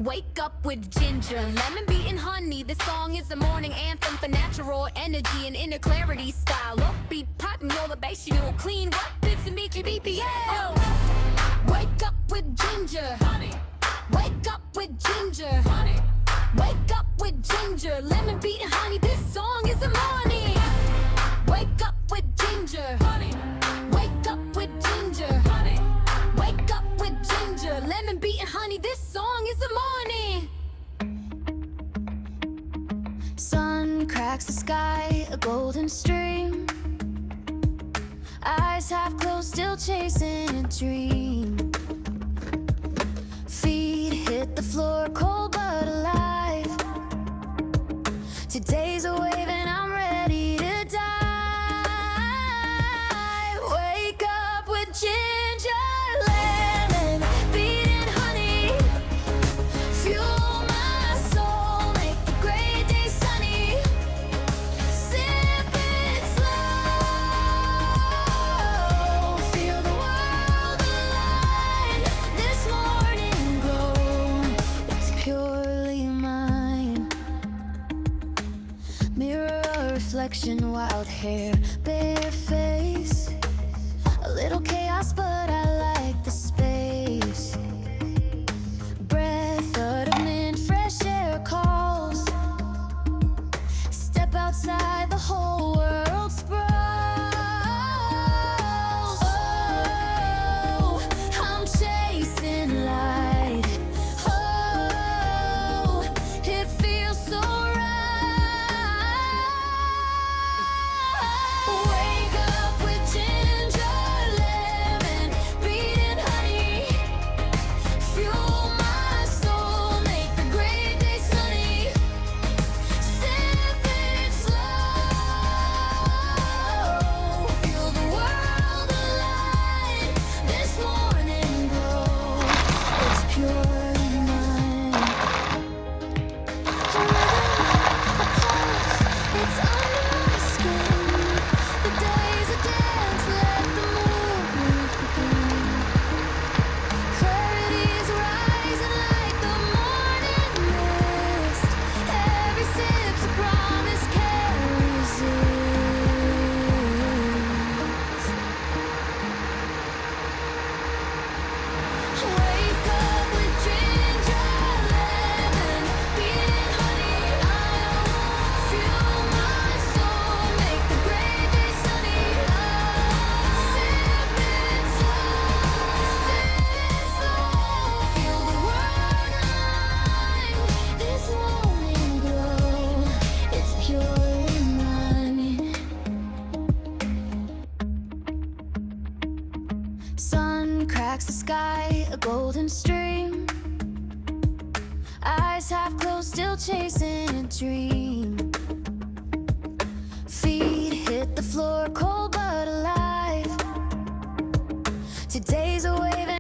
Wake up with ginger, lemon, beaten honey. This song is the morning anthem for natural energy and inner clarity style. Upbeat, pop, and roll the bass, you know, clean. What bits and meet your BPL? Wake up with ginger, honey. Wake up with ginger, honey. Wake up with ginger, lemon, beaten honey. This song is the morning. Wake up with ginger, honey. Wake up with ginger, honey. Wake up with ginger, lemon, beaten honey. This song is the morning. Sun cracks the sky, a golden stream. Eyes half closed, still chasing a dream. Feet hit the floor, cold but alive. Today's a wave and I'm ready to dive. Wake up with ginger, lemon, beaten honey. Fuel my soul, make the gray day sunny. Sip it slow, feel the world align. This morning glow, it's purely mine. Mirror reflection, wild hair, bare face. A little chaos, but I like the space. Breath of mint, fresh air calls. Step outside, the whole world sprawls. Oh, I'm chasing light. Oh, it feels so right. Wake up with ginger, lemon, beaten honey. Fuel my soul, make the gray day sunny. Sip it slow, feel the world align. This morning glow, it's purely mine. A pulse, it's under my skin. The day's a dance, let the movement begin. Clarity's rising like the morning mist. Every sip's a promise, can't resist. Wake up with ginger, lemon, beaten honey. Fuel my soul, make the gray day sunny. Sip it slow, feel the world align. This morning glow, it's purely mine. Sun cracks the sky, a golden stream. Eyes half closed, still chasing a dream.